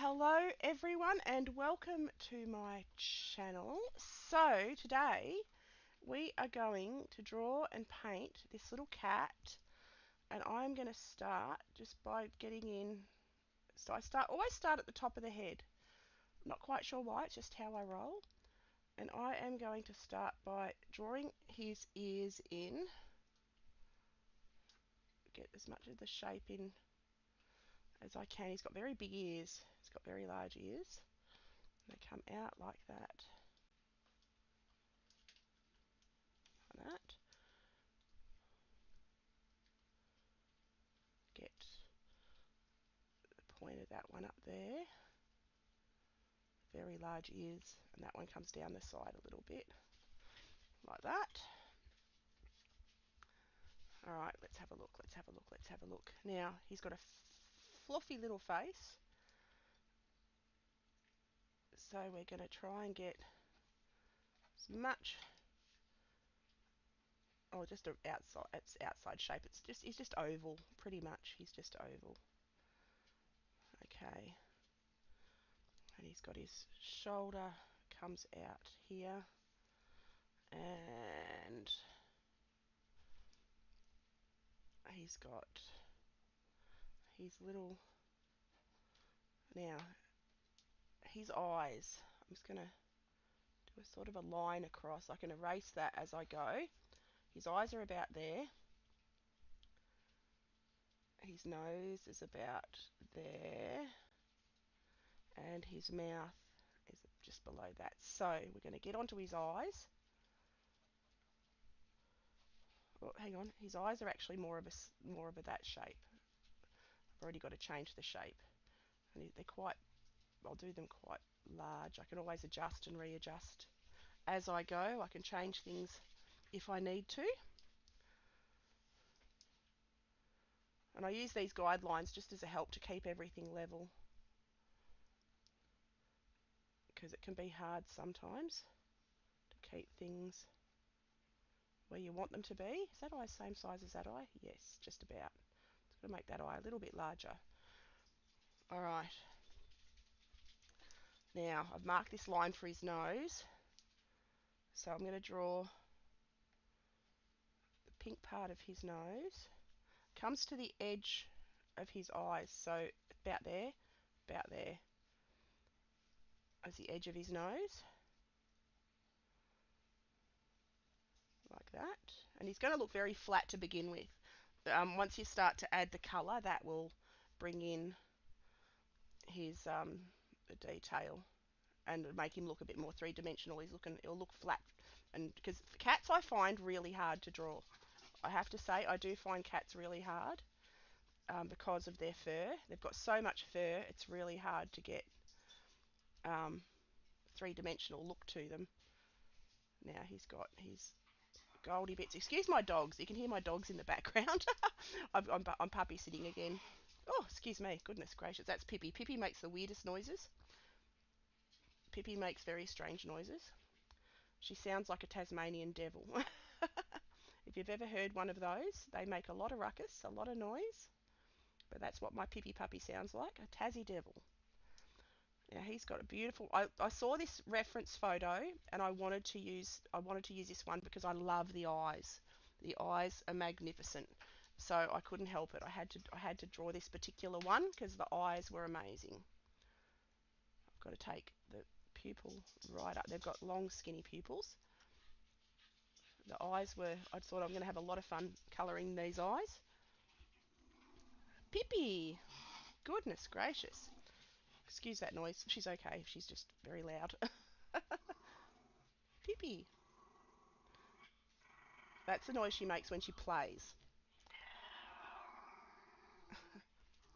Hello everyone and welcome to my channel. So today we are going to draw and paint this little cat, and I'm going to start just by getting in. So always start at the top of the head. I'm not quite sure why, it's just how I roll. And I am going to start by drawing his ears in. Get as much of the shape in as I can. He's got very big ears. He's got very large ears. They come out like that. Like that. Get the point of that one up there. Very large ears, and that one comes down the side a little bit. Like that. Alright, let's have a look, let's have a look, let's have a look. Now, he's got a fluffy little face. So we're going to try and get as much, just it's outside shape. He's just oval, pretty much. He's just oval. Okay. And he's got his shoulder comes out here. And he's got his little, now, his eyes. I'm just going to do a sort of a line across. I can erase that as I go. His eyes are about there. His nose is about there. And his mouth is just below that. So we're going to get onto his eyes. Oh, hang on. His eyes are actually more of that shape. I've already got to change the shape. And I'll do them quite large. I can always adjust and readjust as I go. I can change things if I need to. And I use these guidelines just as a help to keep everything level, because it can be hard sometimes to keep things where you want them to be. Is that eye the same size as that eye? Yes, just about. It's going to make that eye a little bit larger. Alright. Now, I've marked this line for his nose. So I'm going to draw the pink part of his nose. Comes to the edge of his eyes. So about there as the edge of his nose. Like that. And he's going to look very flat to begin with. Once you start to add the colour, that will bring in his the detail and make him look a bit more three-dimensional. He'll look flat, and because cats I find really hard to draw. I have to say, I do find cats really hard because of their fur. They've got so much fur, it's really hard to get three-dimensional look to them. Now he's got his goldy bits. Excuse my dogs. You can hear my dogs in the background. I'm puppy sitting again. Oh, excuse me. Goodness gracious. That's Pippi. Pippi makes the weirdest noises. Pippi makes very strange noises. She sounds like a Tasmanian devil. If you've ever heard one of those, they make a lot of ruckus, a lot of noise. But that's what my Pippi puppy sounds like, a Tassie devil. Now he's got a beautiful. I saw this reference photo and I wanted to use this one because I love the eyes. The eyes are magnificent. So I couldn't help it. I had to draw this particular one because the eyes were amazing. I've got to take the pupil right up. They've got long skinny pupils. The eyes were. I thought I'm going to have a lot of fun colouring these eyes. Pippi! Goodness gracious. Excuse that noise. She's okay. She's just very loud. Pippi. That's the noise she makes when she plays.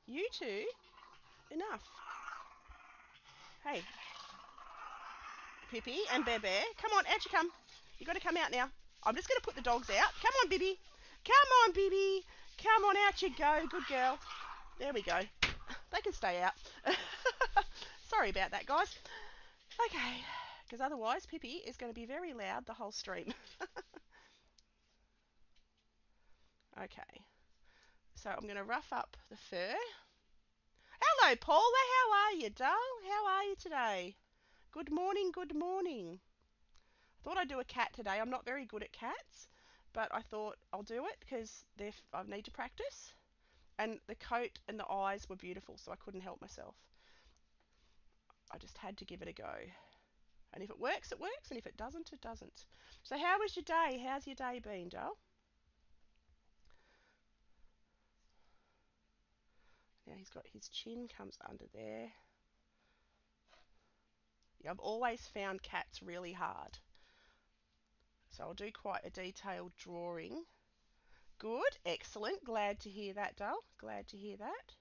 You two, enough. Hey, Pippi and Bebe, come on, out you come. You got to come out now. I'm just going to put the dogs out. Come on, Bibby. Come on, Bibby. Come on, out you go. Good girl. There we go. They can stay out. Sorry about that, guys. Okay, because otherwise Pippi is going to be very loud the whole stream. Okay, so I'm going to rough up the fur. Hello, Paula. How are you, doll? How are you today? Good morning, good morning. I thought I'd do a cat today. I'm not very good at cats, but I thought I'll do it because I need to practice. And the coat and the eyes were beautiful, so I couldn't help myself. I just had to give it a go. And if it works, it works, and if it doesn't, it doesn't. So how was your day? How's your day been, doll? Now he's got his chin comes under there. Yeah, I've always found cats really hard. So I'll do quite a detailed drawing. Good, excellent. Glad to hear that, doll. Glad to hear that.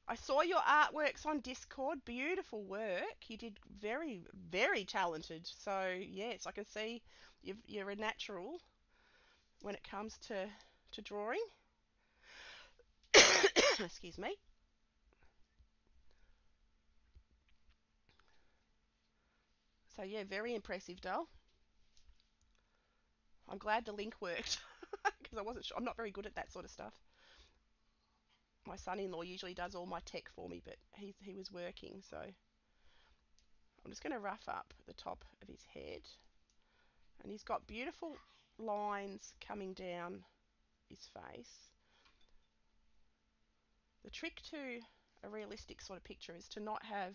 I saw your artworks on Discord. Beautiful work. You did very, very talented. So yes, I can see you're a natural when it comes to drawing. Excuse me. So yeah, very impressive, doll. I'm glad the link worked because I wasn't sure. I'm not very good at that sort of stuff. My son-in-law usually does all my tech for me, but he was working, so I'm just going to rough up the top of his head. And he's got beautiful lines coming down his face. The trick to a realistic sort of picture is to not have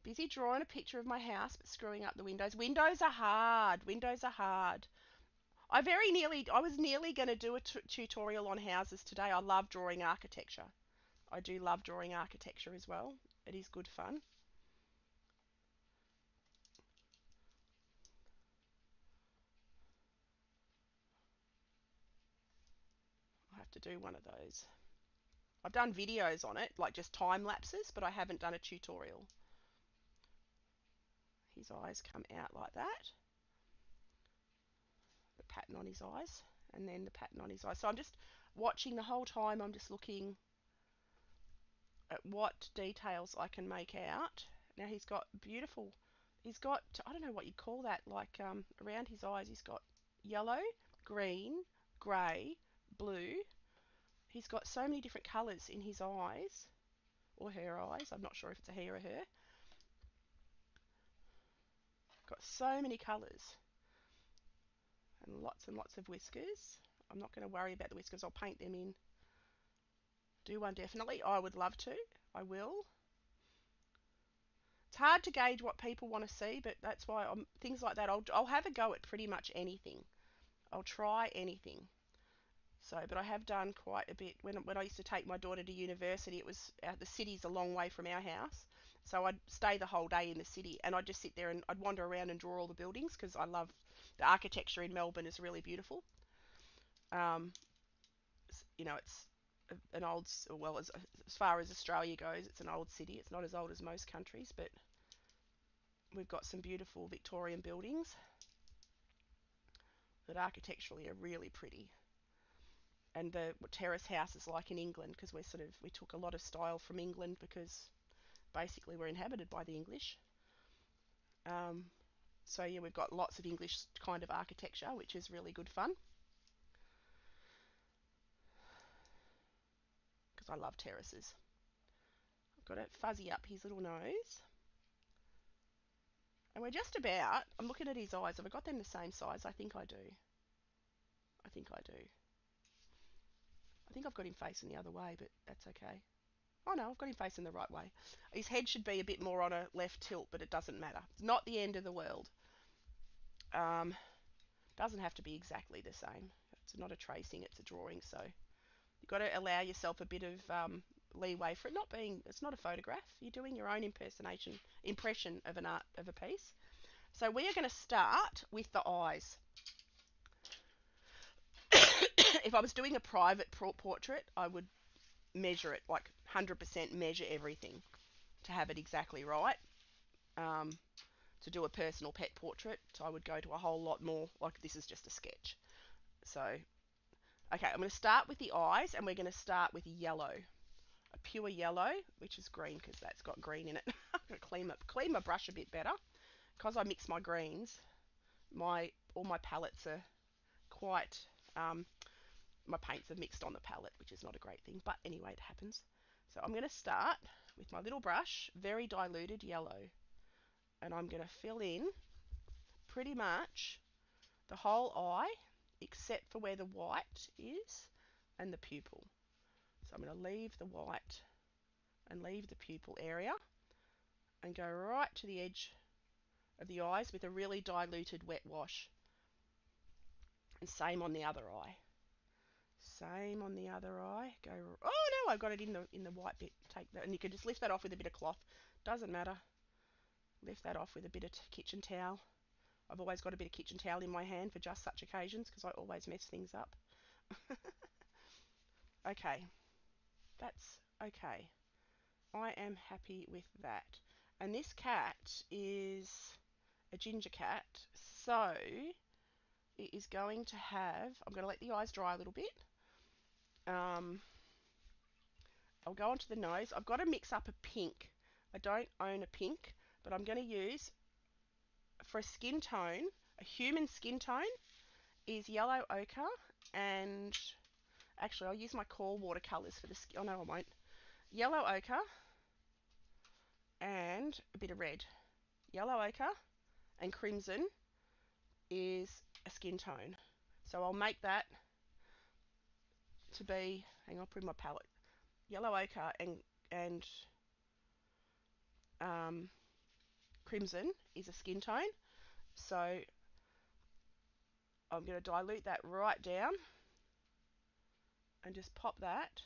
busy drawing a picture of my house but screwing up the windows. Windows are hard. Windows are hard. I was nearly going to do a tutorial on houses today. I love drawing architecture. I do love drawing architecture as well. It is good fun. I have to do one of those. I've done videos on it, like just time lapses, but I haven't done a tutorial. His eyes come out like that. The pattern on his eyes, and then the pattern on his eyes. So I'm just watching the whole time. I'm just looking at what details I can make out. Now he's got beautiful, he's got, I don't know what you'd call that, like around his eyes he's got yellow, green, grey, blue. He's got so many different colours in his eyes, or her eyes. I'm not sure if it's a he or a her. Got so many colours and lots of whiskers. I'm not going to worry about the whiskers. I'll paint them in. Do one definitely. I would love to. I will. It's hard to gauge what people want to see, but that's why things like that. I'll have a go at pretty much anything. I'll try anything. So, but I have done quite a bit. When I used to take my daughter to university, it was the city's a long way from our house, so I'd stay the whole day in the city, and I'd just sit there and I'd wander around and draw all the buildings because I love the architecture in Melbourne is really beautiful. Um, it's an old, well, as far as Australia goes, it's an old city. It's not as old as most countries, but we've got some beautiful Victorian buildings that architecturally are really pretty. And the terrace houses like in England, because we took a lot of style from England because basically we're inhabited by the English. Um, so yeah, we've got lots of English kind of architecture, which is really good fun. Because I love terraces. I've got to fuzzy up his little nose. And we're just about, I'm looking at his eyes. Have I got them the same size? I think I do. I think I do. I think I've got him facing the other way, but that's okay. Oh no, I've got him facing the right way. His head should be a bit more on a left tilt, but it doesn't matter. It's not the end of the world. Doesn't have to be exactly the same. It's not a tracing, it's a drawing, so you've got to allow yourself a bit of leeway for it not being, it's not a photograph. You're doing your own impression of an art, of a piece. So we are going to start with the eyes. If I was doing a private portrait, I would measure it, like 100% measure everything to have it exactly right. To do a personal pet portrait, I would go to a whole lot more, like this is just a sketch. So, okay, I'm going to start with the eyes, and we're going to start with yellow. A pure yellow, which is green because that's got green in it. I'm going to clean my brush a bit better. Because I mix my greens, all my palettes are quite my paints are mixed on the palette, which is not a great thing, but anyway, it happens. So I'm going to start with my little brush, very diluted yellow, and I'm going to fill in pretty much the whole eye, except for where the white is and the pupil. So I'm going to leave the white and leave the pupil area and go right to the edge of the eyes with a really diluted wet wash. And same on the other eye. Same on the other eye. Go. Oh no, I've got it in the white bit. Take that, and you can just lift that off with a bit of cloth. Doesn't matter. Lift that off with a bit of kitchen towel. I've always got a bit of kitchen towel in my hand for just such occasions because I always mess things up. Okay, that's okay. I am happy with that. And this cat is a ginger cat, so it is going to have, I'm going to let the eyes dry a little bit. I'll go onto the nose. I've got to mix up a pink. I don't own a pink, but I'm going to use, for a skin tone, a human skin tone, is yellow ochre, and actually I'll use my core watercolours for the skin. Oh no, I won't. Yellow ochre and a bit of red. Yellow ochre and crimson is a skin tone. So I'll make that to be, hang on, I'll put in my palette. Yellow ochre and crimson is a skin tone. So I'm going to dilute that right down and just pop that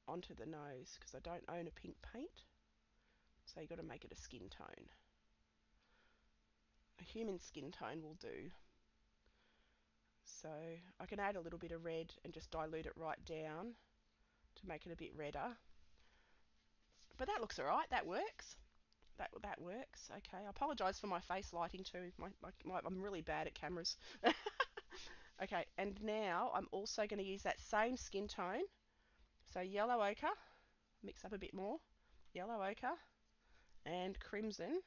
onto the nose because I don't own a pink paint. So you've got to make it a skin tone. A human skin tone will do. So I can add a little bit of red and just dilute it right down to make it a bit redder. But that looks alright, that works. That works. Okay, I apologise for my face lighting too. I'm really bad at cameras. Okay, and now I'm also going to use that same skin tone. So yellow ochre, mix up a bit more. Yellow ochre and crimson.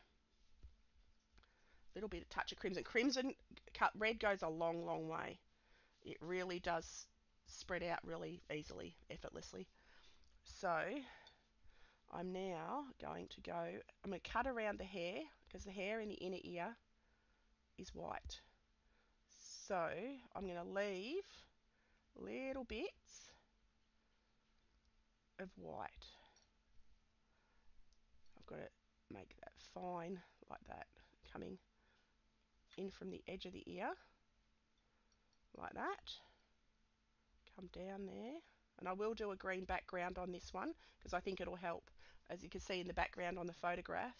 Little bit of touch of crimson. Crimson, red goes a long, long way. It really does spread out really easily, effortlessly. So I'm now going to go, I'm going to cut around the hair because the hair in the inner ear is white. So I'm going to leave little bits of white. I've got to make that fine like that, coming in from the edge of the ear like that. Come down there. And I will do a green background on this one because I think it'll help. As you can see in the background on the photograph,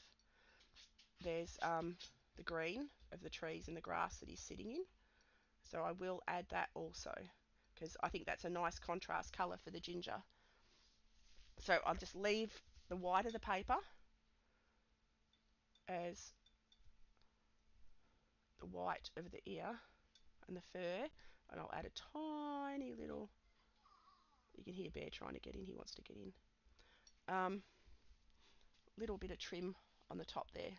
there's the green of the trees and the grass that he's sitting in. So I will add that also because I think that's a nice contrast colour for the ginger. So I'll just leave the white of the paper as the white of the ear and the fur, and I'll add a tiny little, you can hear Bear trying to get in, he wants to get in, little bit of trim on the top there.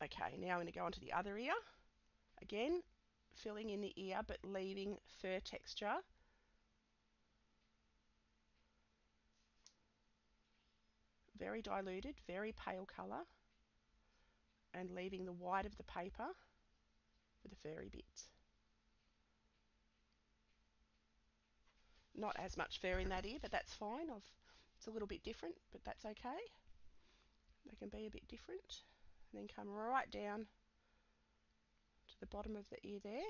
Okay, now I'm going to go on to the other ear. Again, filling in the ear but leaving fur texture. Very diluted, very pale colour, and leaving the white of the paper for the furry bits. Not as much fur in that ear, but that's fine. It's a little bit different, but that's okay. They can be a bit different. And then come right down to the bottom of the ear there.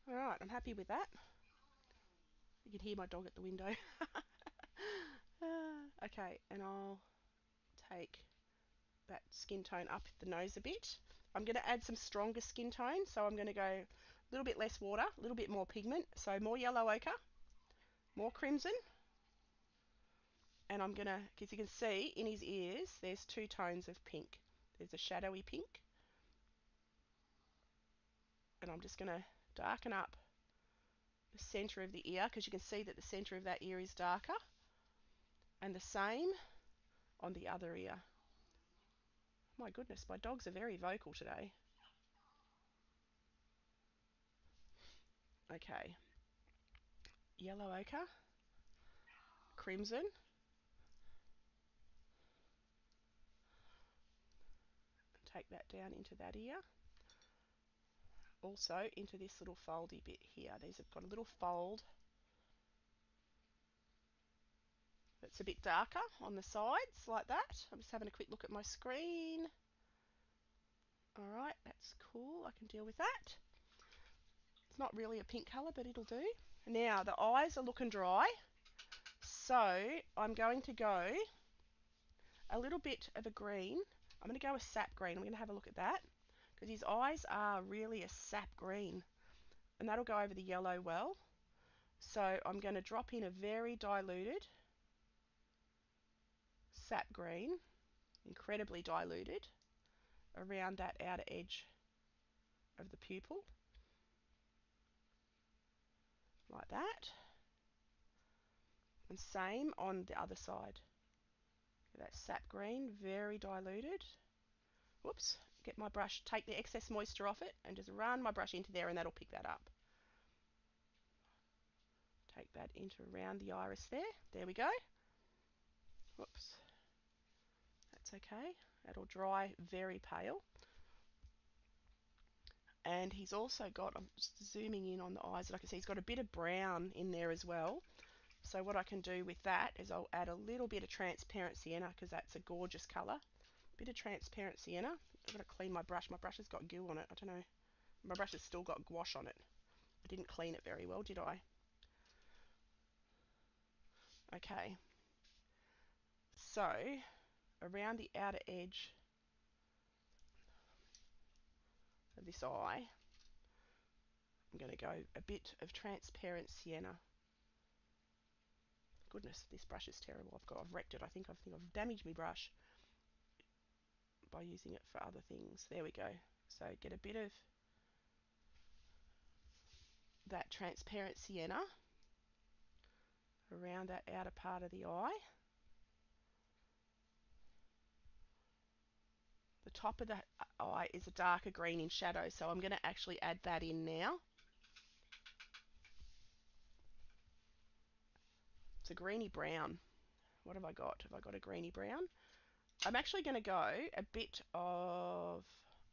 Alright, I'm happy with that. You can hear my dog at the window. Okay, and I'll take that skin tone up the nose a bit. I'm going to add some stronger skin tone, so I'm going to go a little bit less water, a little bit more pigment, so more yellow ochre, more crimson, and I'm going to, as you can see in his ears, there's two tones of pink. There's a shadowy pink, and I'm just going to darken up the centre of the ear because you can see that the centre of that ear is darker, and the same on the other ear. My goodness, my dogs are very vocal today. Okay. Yellow ochre, crimson, take that down into that ear. Also into this little foldy bit here. These have got a little fold that's a bit darker on the sides, like that. I'm just having a quick look at my screen. Alright, that's cool. I can deal with that. It's not really a pink colour, but it'll do. Now, the eyes are looking dry. So, I'm going to go a little bit of a green. I'm going to go with sap green. I'm going to have a look at that. Because his eyes are really a sap green. And that'll go over the yellow well. So, I'm going to drop in a very diluted sap green, incredibly diluted, around that outer edge of the pupil, like that. And same on the other side. That sap green, very diluted. Whoops, get my brush, take the excess moisture off it and just run my brush into there and that'll pick that up. Take that into around the iris there. There we go. Whoops. That's okay. That'll dry very pale. And he's also got, I'm just zooming in on the eyes, that I can see he's got a bit of brown in there as well. So what I can do with that is I'll add a little bit of transparent sienna because that's a gorgeous colour. Bit of transparent sienna. I've got to clean my brush. My brush has got goo on it. I don't know. My brush has still got gouache on it. I didn't clean it very well, did I? Okay. So, around the outer edge of this eye, I'm going to go a bit of transparent sienna. Goodness, this brush is terrible. I've wrecked it. I think I've damaged my brush by using it for other things. There we go. So get a bit of that transparent sienna around that outer part of the eye. The top of the eye is a darker green in shadow, so I'm going to actually add that in now. It's a greeny brown. What have I got? Have I got a greeny brown? I'm actually going to go a bit of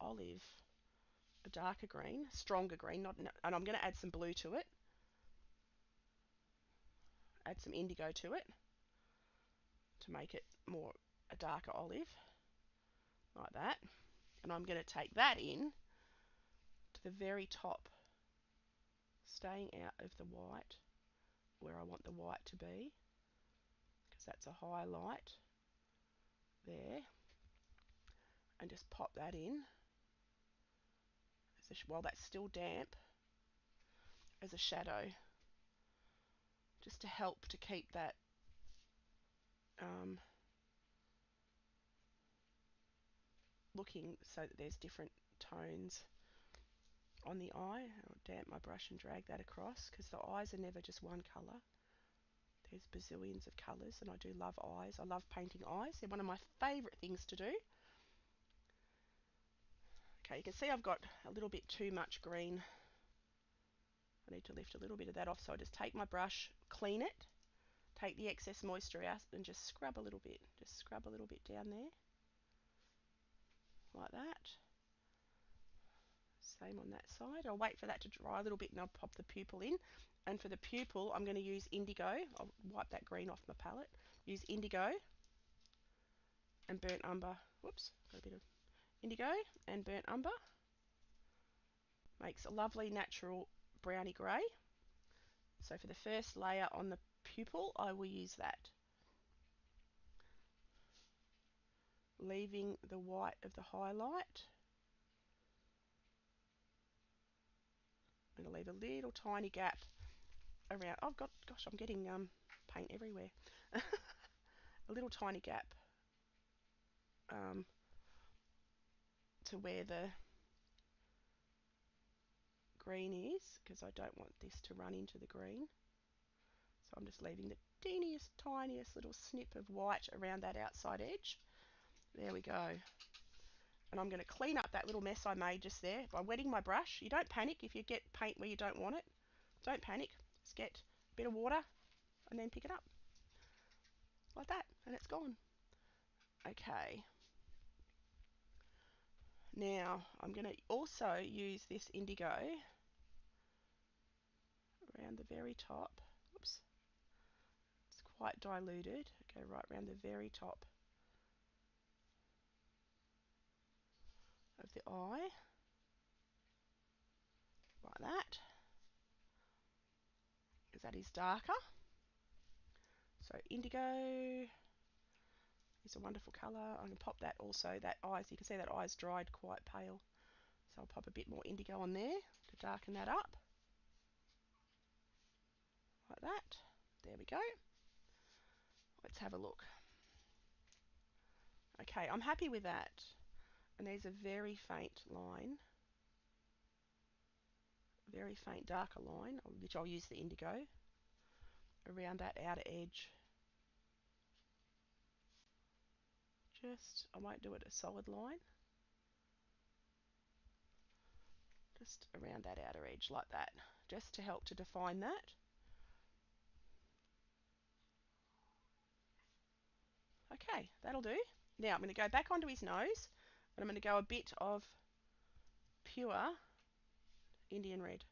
olive, a darker green, stronger green, and I'm going to add some blue to it. Add some indigo to it to make it more a darker olive, like that. And I'm going to take that in to the very top, staying out of the white where I want the white to be, because that's a highlight there, and just pop that in while that's still damp as a shadow, just to help to keep that looking so that there's different tones on the eye. I'll damp my brush and drag that across, because the eyes are never just one colour. There's bazillions of colours, and I do love eyes. I love painting eyes. They're one of my favourite things to do. Okay, you can see I've got a little bit too much green. I need to lift a little bit of that off, so I just take my brush, clean it, take the excess moisture out and just scrub a little bit. Just scrub a little bit down there, like that. Same on that side. I'll wait for that to dry a little bit and I'll pop the pupil in. And for the pupil, I'm going to use indigo. I'll wipe that green off my palette. Use indigo and burnt umber. Whoops, got a bit of indigo and burnt umber. Makes a lovely natural browny grey. So for the first layer on the pupil, I will use that. Leaving the white of the highlight. I'm going to leave a little tiny gap around. Oh, gosh, I'm getting paint everywhere. A little tiny gap to where the green is, because I don't want this to run into the green. So I'm just leaving the teeniest, tiniest little snip of white around that outside edge. There we go. And I'm going to clean up that little mess I made just there by wetting my brush. You don't panic if you get paint where you don't want it. Don't panic. Just get a bit of water and then pick it up. Like that. And it's gone. Okay. Now, I'm going to also use this indigo around the very top. Oops. It's quite diluted. Go right around the very top of the eye. Like that. Because that is darker. So indigo is a wonderful colour. I'm going to pop that also. That eye, so you can see that eye's dried quite pale. So I'll pop a bit more indigo on there to darken that up. Like that. There we go. Let's have a look. Okay, I'm happy with that. And there's a very faint line. Very faint darker line, which I'll use the indigo around that outer edge. I won't do it a solid line. Just around that outer edge like that. Just to help to define that. Okay, that'll do. Now I'm going to go back onto his nose and I'm going to go a bit of pure Indian red.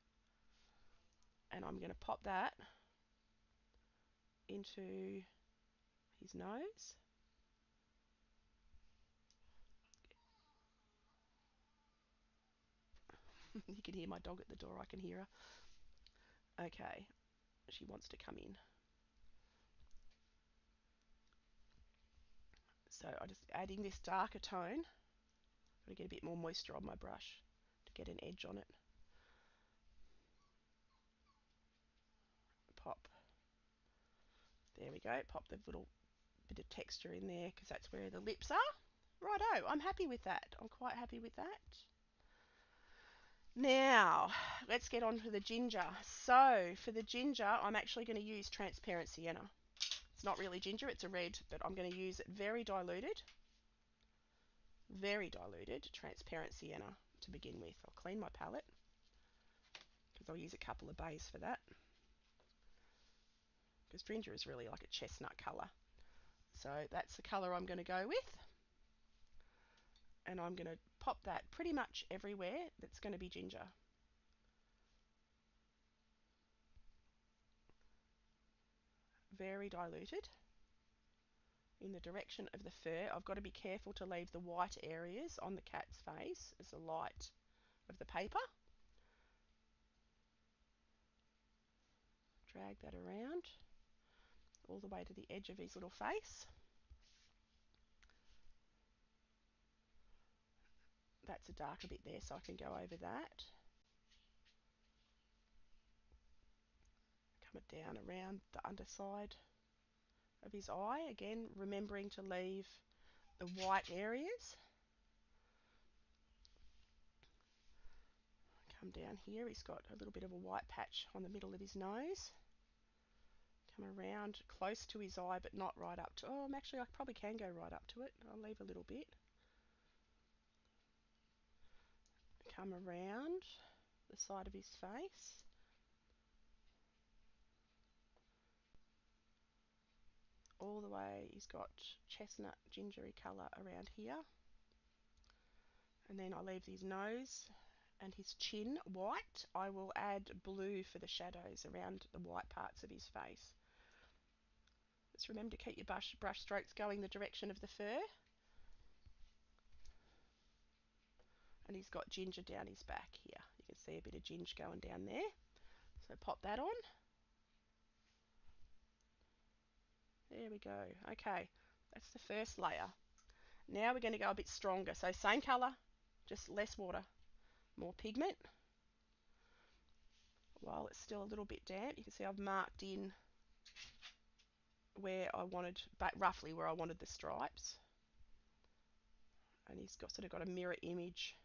And I'm going to pop that into his nose. You can hear my dog at the door, I can hear her. Okay, she wants to come in. So I'm just adding this darker tone. I'm going to get a bit more moisture on my brush to get an edge on it. Pop. There we go. Pop the little bit of texture in there because that's where the lips are. Righto, I'm happy with that. I'm quite happy with that. Now, let's get on to the ginger. So, for the ginger, I'm actually going to use transparent sienna. It's not really ginger, it's a red, but I'm going to use it very diluted, transparent sienna to begin with. I'll clean my palette because I'll use a couple of bays for that. Because ginger is really like a chestnut colour. So that's the colour I'm going to go with. And I'm going to pop that pretty much everywhere that's going to be ginger. Very diluted. In the direction of the fur, I've got to be careful to leave the white areas on the cat's face as the light of the paper. Drag that around all the way to the edge of his little face. That's a darker bit there, so I can go over that. Come it down around the underside of his eye, again remembering to leave the white areas. Come down here, he's got a little bit of a white patch on the middle of his nose. Come around close to his eye, but not right up to, actually I probably can go right up to it. I'll leave a little bit. Come around the side of his face. All the way, he's got chestnut gingery colour around here. And then I'll leave his nose and his chin white. I will add blue for the shadows around the white parts of his face. Just remember to keep your brush strokes going the direction of the fur. And he's got ginger down his back here. You can see a bit of ginger going down there. So pop that on. There we go. Okay, that's the first layer. Now we're going to go a bit stronger. So same colour, just less water, more pigment. While it's still a little bit damp, you can see I've marked in where I wanted, roughly where I wanted the stripes. And he's sort of got a mirror image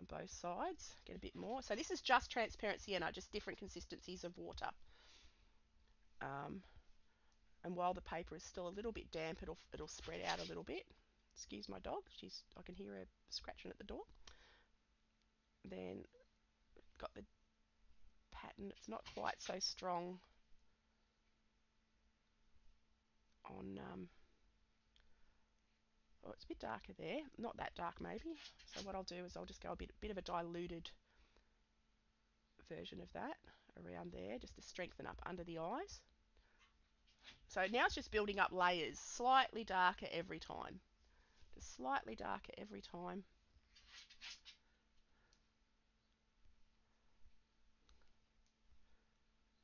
on both sides. Get a bit more. So this is just transparent sienna, just different consistencies of water. And while the paper is still a little bit damp, it'll spread out a little bit. Excuse my dog. I can hear her scratching at the door. Then got the pattern. It's not quite so strong on. Oh, it's a bit darker there. Not that dark, maybe. So what I'll do is I'll just go a bit of a diluted version of that around there, just to strengthen up under the eyes. So now it's just building up layers, slightly darker every time. Just slightly darker every time.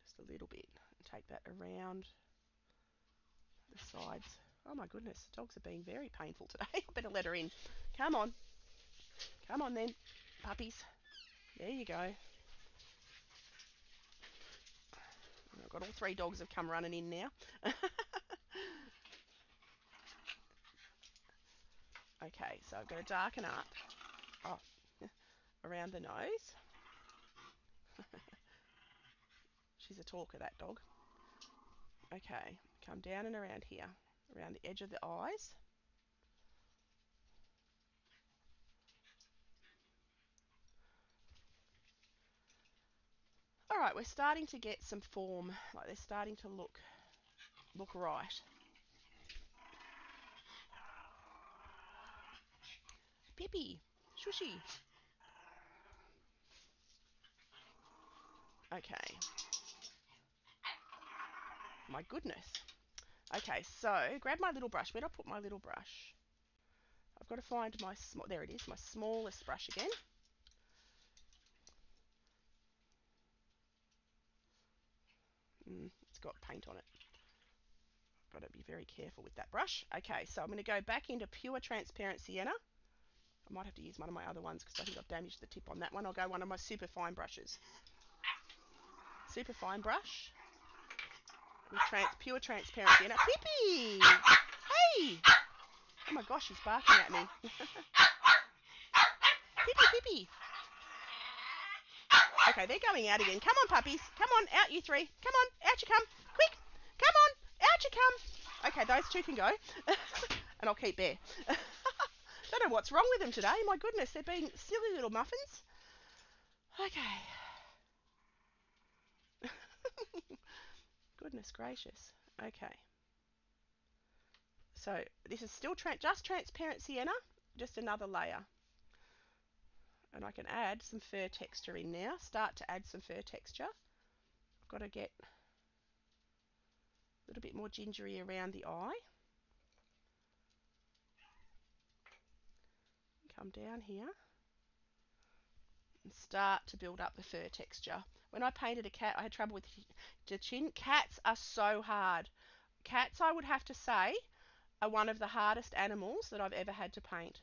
Just a little bit. And take that around the sides. Oh my goodness, the dogs are being very painful today. I better let her in. Come on. Come on then, puppies. There you go. I've got all 3 dogs have come running in now. Okay, so I've got to darken up around the nose. She's a talker, that dog. Okay, come down and around here, around the edge of the eyes. All right, we're starting to get some form. Like they're starting to look right. Pippy, shushy. Okay. My goodness. Okay, so grab my little brush. Where'd I put my little brush? I've got to find my there it is, my smallest brush again. It's got paint on it. Got to be very careful with that brush. Okay, so I'm going to go back into pure transparent sienna. I might have to use one of my other ones because I think I've damaged the tip on that one. I'll go one of my super fine brushes. Super fine brush with pure transparent sienna. Pippy! Hey! Oh my gosh, she's barking at me. Pippy, Pippy. Okay, they're going out again. Come on, puppies. Come on, out you 3. Come on, out you come. Quick. Come on, out you come. Okay, those 2 can go. And I'll keep Bear. Don't know what's wrong with them today. My goodness, they're being silly little muffins. Okay. Goodness gracious. Okay. So this is still just transparent sienna, just another layer. And I can add some fur texture in now. Start to add some fur texture. I've got to get a little bit more gingery around the eye. Come down here and start to build up the fur texture. When I painted a cat, I had trouble with the chin. Cats are so hard. Cats, I would have to say, are one of the hardest animals that I've ever had to paint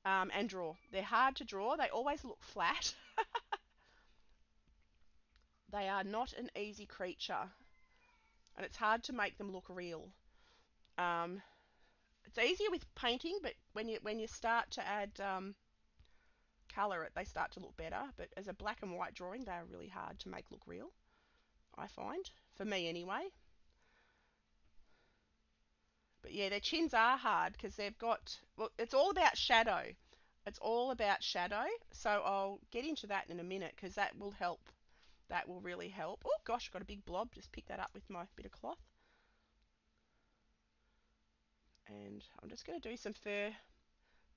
and draw. They're hard to draw. They always look flat. They are not an easy creature, and it's hard to make them look real. It's easier with painting, but when you start to add colour, they start to look better. But as a black and white drawing, they are really hard to make look real, I find, for me anyway. But yeah, their chins are hard because they've got, well, it's all about shadow. It's all about shadow. So I'll get into that in a minute because that will help. That will really help. Oh gosh, I've got a big blob. Just pick that up with my bit of cloth. And I'm just going to do some fur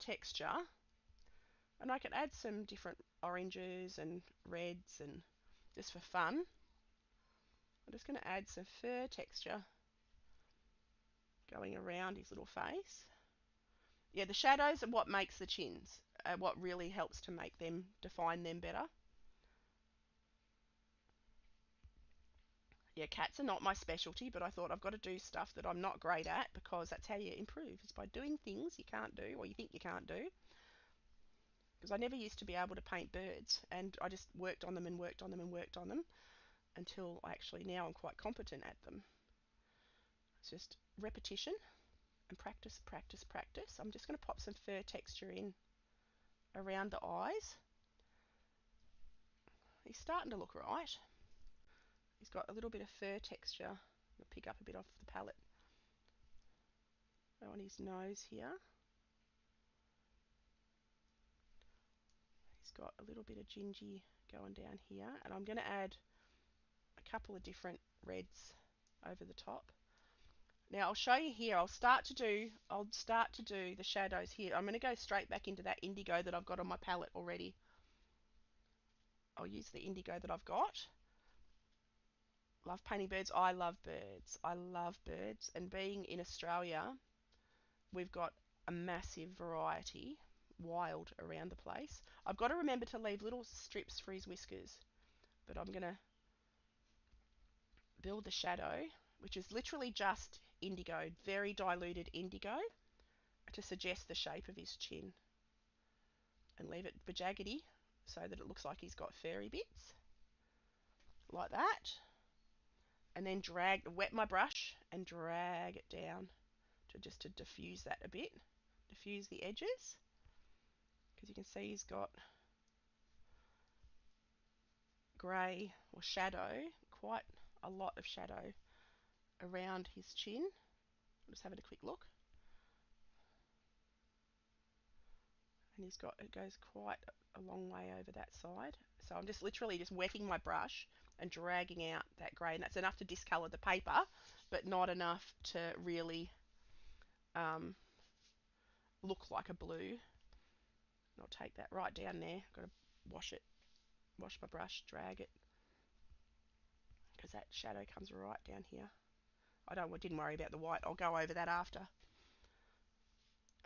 texture. And I can add some different oranges and reds and just for fun. I'm just going to add some fur texture going around his little face. Yeah, the shadows are what makes the chins, what really helps to make them, define them better. Yeah, cats are not my specialty, but I thought I've got to do stuff that I'm not great at because that's how you improve. It's by doing things you can't do or you think you can't do. Because I never used to be able to paint birds, and I just worked on them and worked on them and worked on them until actually now I'm quite competent at them. It's just repetition and practice, practice, practice. I'm just going to pop some fur texture in around the eyes. He's starting to look right. He's got a little bit of fur texture. I'll pick up a bit off the palette on his nose here. got a little bit of gingy going down here, and I'm going to add a couple of different reds over the top. Now I'll show you here. I'll start to do the shadows here. I'm going to go straight back into that indigo that I've got on my palette already. I'll use the indigo that I've got. Love painting birds. I love birds. I love birds. And being in Australia, we've got a massive variety, wild around the place. I've got to remember to leave little strips for his whiskers. But I'm going to build the shadow, which is literally just indigo, very diluted indigo, to suggest the shape of his chin. And leave it jaggedy so that it looks like he's got furry bits. Like that. And then wet my brush and drag it down to diffuse that a bit. Diffuse the edges. Because you can see he's got grey or shadow, quite a lot of shadow around his chin. I'm just having a quick look. And it goes quite a long way over that side. So I'm just literally just wetting my brush and dragging out that grey, and that's enough to discolour the paper, but not enough to really look like a blue. And I'll take that right down there. Got to wash my brush, drag it, because that shadow comes right down here. Didn't worry about the white. I'll go over that after.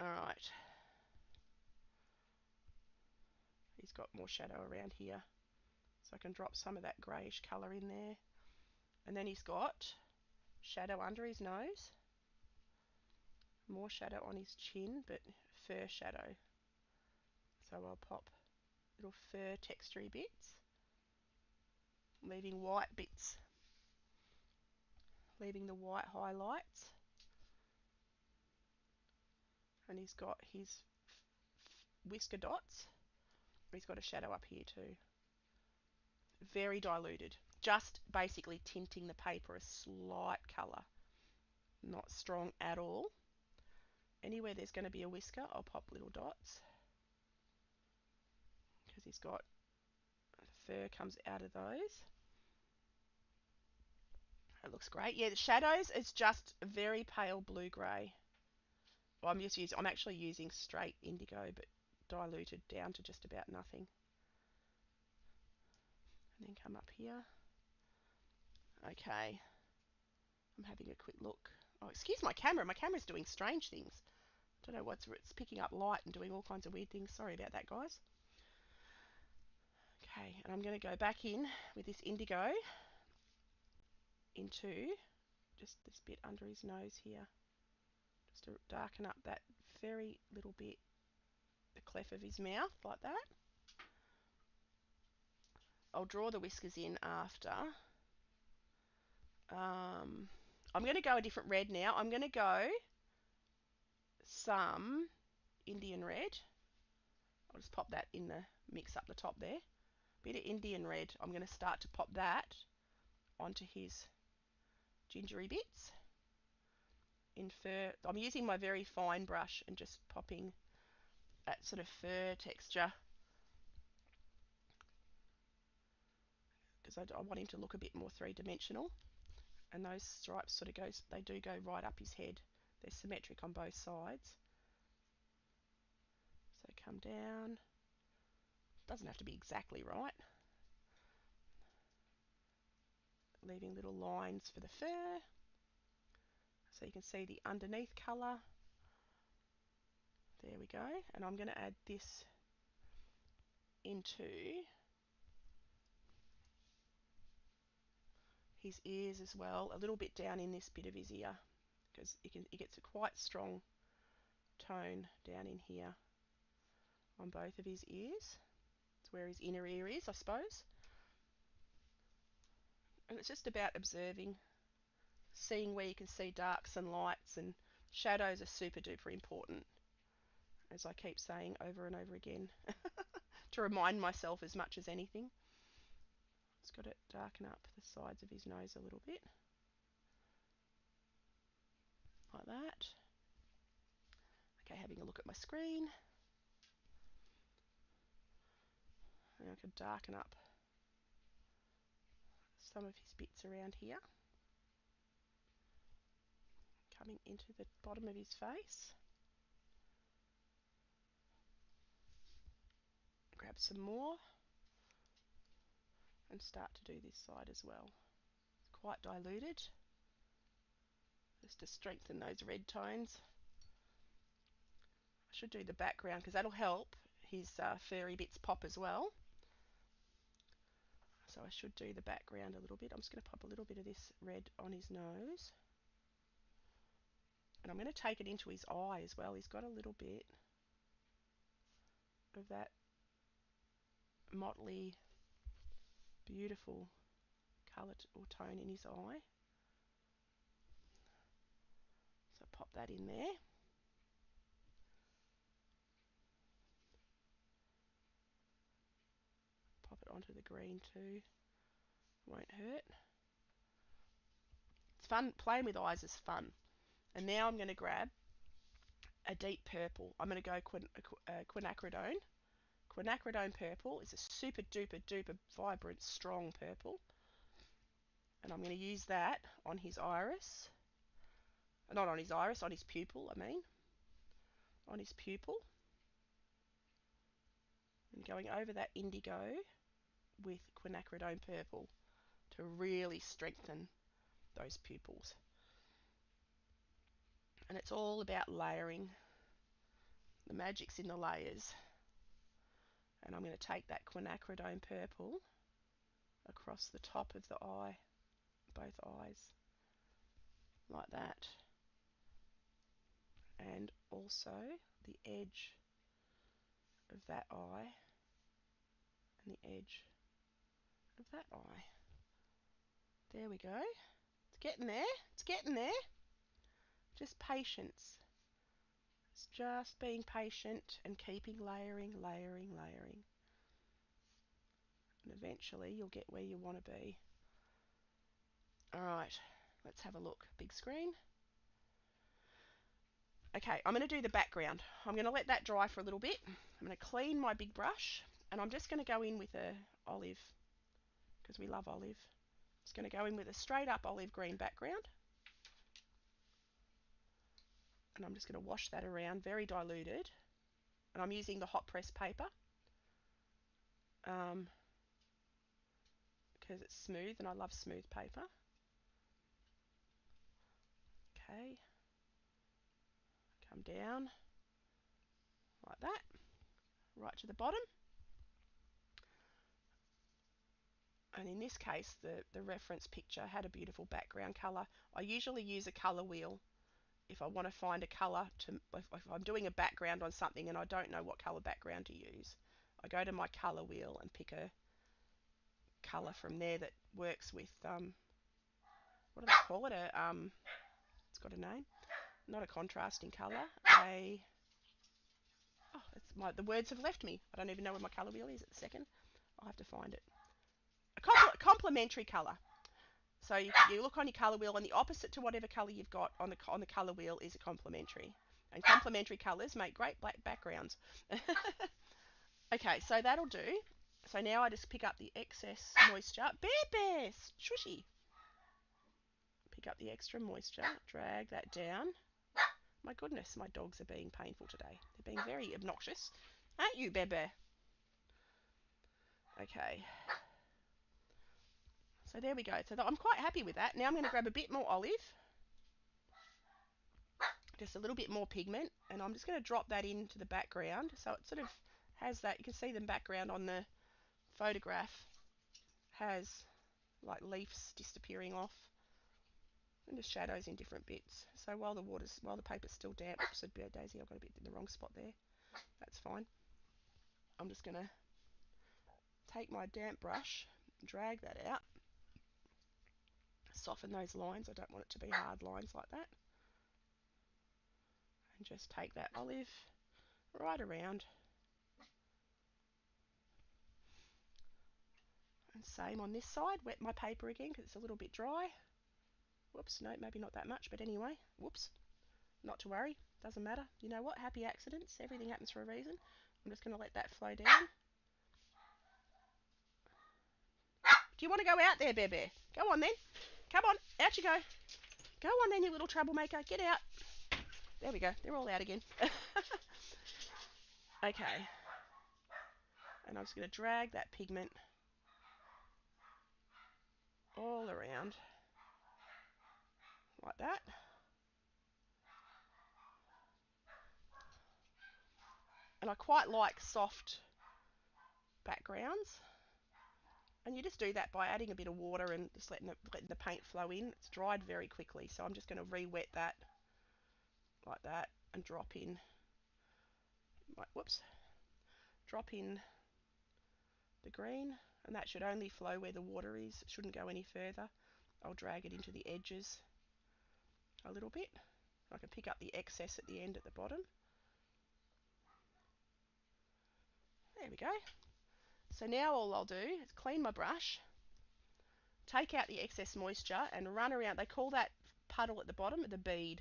All right. He's got more shadow around here, so I can drop some of that greyish colour in there. And then he's got shadow under his nose, more shadow on his chin, but fur shadow. So I'll pop little fur textury bits, leaving white bits, leaving the white highlights. And he's got his whisker dots. He's got a shadow up here too. Very diluted. Just basically tinting the paper a slight colour. Not strong at all. Anywhere there's going to be a whisker, I'll pop little dots. Because he's got fur comes out of those. It looks great. Yeah, the shadows is just a very pale blue-grey. Well, I'm actually using straight indigo, but diluted down to just about nothing. And then come up here. Okay. I'm having a quick look. Oh, excuse my camera. My camera's doing strange things. I don't know it's picking up light and doing all kinds of weird things. Sorry about that, guys. Okay, and I'm going to go back in with this indigo into just this bit under his nose here. Just to darken up that very little bit, the cleft of his mouth, like that. I'll draw the whiskers in after. I'm going to go a different red now. I'm going to go some Indian red. I'll just pop that in the mix up the top there. Bit of Indian red. I'm going to start to pop that onto his gingery bits. In fur, I'm using my very fine brush and just popping that sort of fur texture, because I want him to look a bit more three-dimensional. And those stripes sort of do go right up his head. They're symmetric on both sides. So come down. Doesn't have to be exactly right. Leaving little lines for the fur, so you can see the underneath colour. There we go. And I'm going to add this into his ears as well, a little bit down in this bit of his ear, because it gets a quite strong tone down in here on both of his ears. It's where his inner ear is, I suppose. And it's just about observing, seeing where you can see darks and lights, and shadows are super duper important, as I keep saying over and over again, to remind myself as much as anything. Just got to darken up the sides of his nose a little bit, like that. Okay, having a look at my screen. And I could darken up some of his bits around here. Coming into the bottom of his face. Grab some more and start to do this side as well. It's quite diluted, just to strengthen those red tones. I should do the background because that'll help his furry bits pop as well. So I should do the background a little bit. I'm just going to pop a little bit of this red on his nose. And I'm going to take it into his eye as well. He's got a little bit of that motley, beautiful colour or tone in his eye. So pop that in there. Pop it onto the green too. Won't hurt. It's fun. Playing with eyes is fun. And now I'm going to grab a deep purple. I'm going to go quinacridone. Quinacridone purple is a super duper duper vibrant, strong purple. And I'm going to use that on his iris. Not on his iris, on his pupil, I mean. On his pupil. And going over that indigo with quinacridone purple to really strengthen those pupils. And it's all about layering. The magic's in the layers. And I'm going to take that quinacridone purple across the top of the eye, both eyes, like that. And also the edge of that eye and the edge of that eye. There we go. It's getting there. It's getting there. Just patience. It's just being patient and keeping layering, layering, layering. And eventually you'll get where you want to be. Alright, let's have a look. Big screen. Okay, I'm going to do the background. I'm going to let that dry for a little bit. I'm going to clean my big brush and I'm just going to go in with a olive because we love olive. Just going to go in with a straight up olive green background. And I'm just going to wash that around, very diluted. And I'm using the hot press paper because it's smooth and I love smooth paper. Okay, come down like that, right to the bottom. And in this case, the reference picture had a beautiful background colour. I usually use a colour wheel if I want to find a colour, if I'm doing a background on something and I don't know what colour background to use. I go to my colour wheel and pick a colour from there that works with, what do they call it? It's got a name. Not a contrasting colour. The words have left me. I don't even know where my colour wheel is at the second. I'll have to find it. A complementary colour. So you look on your colour wheel and the opposite to whatever colour you've got on the colour wheel is a complementary. And complementary colours make great black backgrounds. Okay, so that'll do. So now I just pick up the excess moisture. Bear, shushy. Pick up the extra moisture, drag that down. My goodness, my dogs are being painful today. They're being very obnoxious. Aren't you, Bear? Okay. So there we go. So I'm quite happy with that. Now I'm going to grab a bit more olive. Just a little bit more pigment. And I'm just going to drop that into the background. So it sort of has that. You can see the background on the photograph has like leaves disappearing off. And the shadows in different bits. So while the paper's still damp, oops, Daisy, I've got a bit in the wrong spot there. That's fine. I'm just going to take my damp brush, drag that out, soften those lines. I don't want it to be hard lines like that. And just take that olive right around. And same on this side, wet my paper again because it's a little bit dry. Whoops, no, maybe not that much, but anyway, whoops. Not to worry, doesn't matter. You know what, happy accidents, everything happens for a reason. I'm just going to let that flow down. Do you want to go out there, Bear Bear? Go on then. Come on, out you go. Go on then, you little troublemaker. Get out. There we go. They're all out again. Okay. And I'm just going to drag that pigment all around like that. And I quite like soft backgrounds. And you just do that by adding a bit of water and just letting the paint flow in. It's dried very quickly, so I'm just going to re-wet that like that and drop in. Whoops. Drop in the green, and that should only flow where the water is. It shouldn't go any further. I'll drag it into the edges a little bit. I can pick up the excess at the end at the bottom. There we go. So now all I'll do is clean my brush, take out the excess moisture and run around. They call that puddle at the bottom the bead.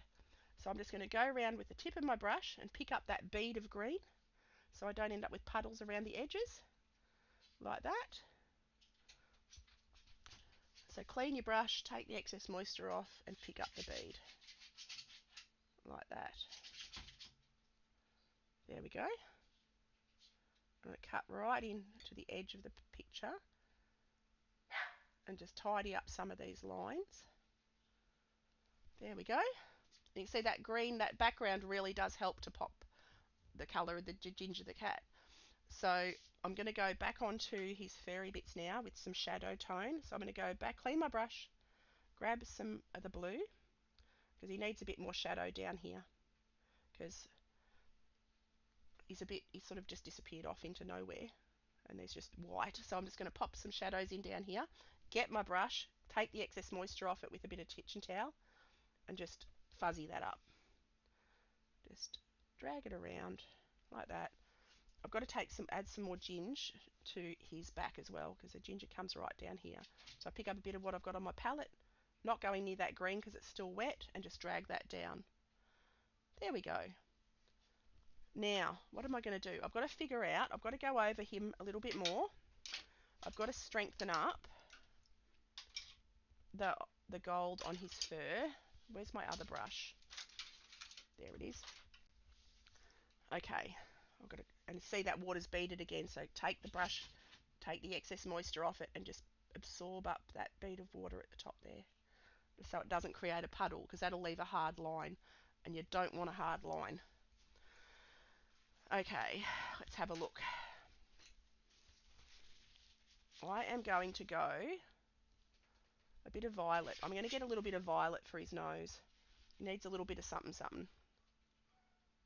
So I'm just going to go around with the tip of my brush and pick up that bead of green so I don't end up with puddles around the edges, like that. So clean your brush, take the excess moisture off and pick up the bead, like that. There we go. I'm going to cut right in to the edge of the picture and just tidy up some of these lines. There we go. You can see that green, that background really does help to pop the colour of the Ginger the cat. So I'm going to go back onto his furry bits now with some shadow tone. So I'm going to go back, clean my brush, grab some of the blue because he needs a bit more shadow down here because he's sort of just disappeared off into nowhere and there's just white. So I'm just going to pop some shadows in down here, get my brush, take the excess moisture off it with a bit of kitchen towel and just fuzzy that up. Just drag it around like that. I've got to add some more ginge to his back as well because the ginger comes right down here. So I pick up a bit of what I've got on my palette, not going near that green because it's still wet, and just drag that down. There we go. Now, what am I going to do? I've got to figure out, I've got to go over him a little bit more. I've got to strengthen up the gold on his fur. Where's my other brush? There it is. Okay, I've got to, and see that water's beaded again, so take the brush, take the excess moisture off it and just absorb up that bead of water at the top there so it doesn't create a puddle because that'll leave a hard line and you don't want a hard line. Okay, let's have a look. I am going to go a bit of violet. I'm going to get a little bit of violet for his nose. He needs a little bit of something something.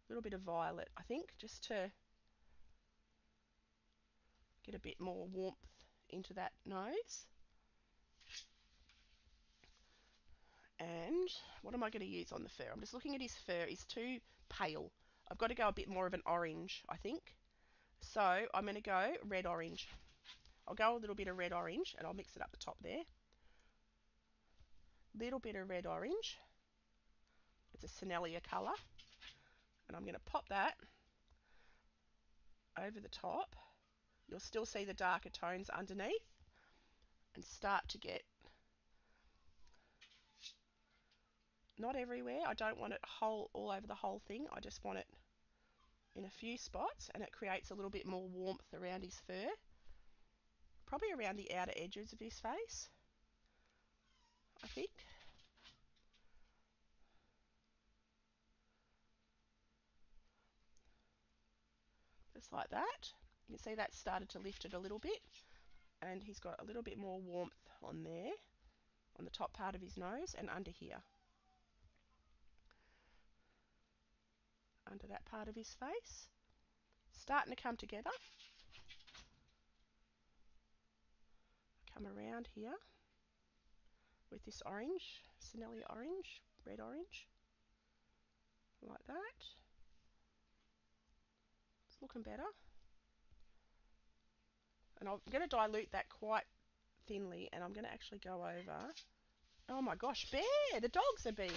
A little bit of violet, I think, just to get a bit more warmth into that nose. And what am I going to use on the fur? I'm just looking at his fur. He's too pale. I've got to go a bit more of an orange, I think. So I'm going to go red-orange. I'll go a little bit of red-orange and I'll mix it up the top there. Little bit of red-orange. It's a Cenelia colour. And I'm going to pop that over the top. You'll still see the darker tones underneath and start to get, not everywhere. I don't want it all over the whole thing. I just want it in a few spots and it creates a little bit more warmth around his fur. Probably around the outer edges of his face, I think. Just like that. You can see that started to lift it a little bit and he's got a little bit more warmth on there, on the top part of his nose and under here. Under that part of his face. Starting to come together. Come around here with this orange, Cenelia orange, red orange, like that. It's looking better. And I'm going to dilute that quite thinly and I'm going to actually go over. Oh my gosh, Bear, the dogs are being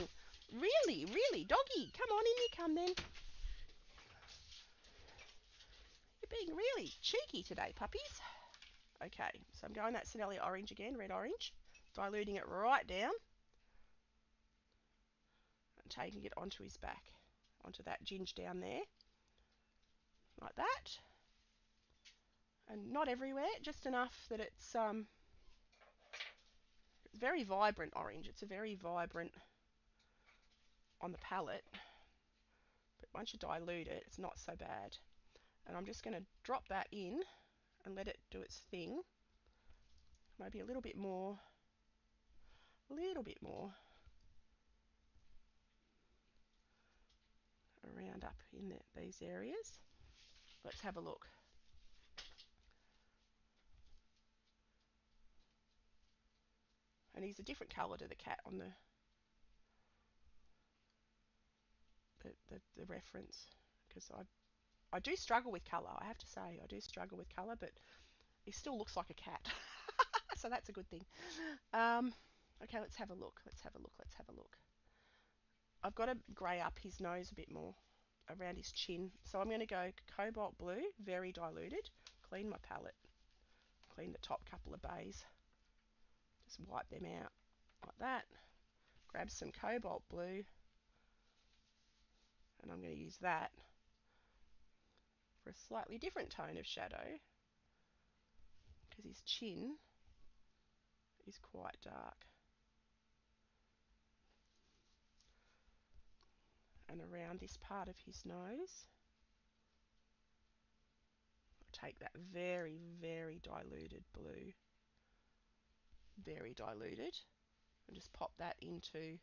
really, doggy. Come on, in you come then. You're being really cheeky today, puppies. Okay, so I'm going that Sennelier orange again, red orange, diluting it right down and taking it onto his back, onto that ginge down there, like that. And not everywhere, just enough that it's very vibrant orange. It's a very vibrant on the palette, but once you dilute it, it's not so bad. And I'm just going to drop that in and let it do its thing. Maybe a little bit more around up in these areas. Let's have a look. And he's a different colour to the cat on the reference, because I do struggle with colour, I have to say. I do struggle with colour, but he still looks like a cat. So that's a good thing. Okay, let's have a look. I've got to grey up his nose a bit more around his chin. So I'm going to go cobalt blue, very diluted. Clean my palette. Clean the top couple of bays. Just wipe them out like that. Grab some cobalt blue, and I'm going to use that for a slightly different tone of shadow, because his chin is quite dark. And around this part of his nose, I'll take that very, very diluted blue, very diluted, and just pop that into the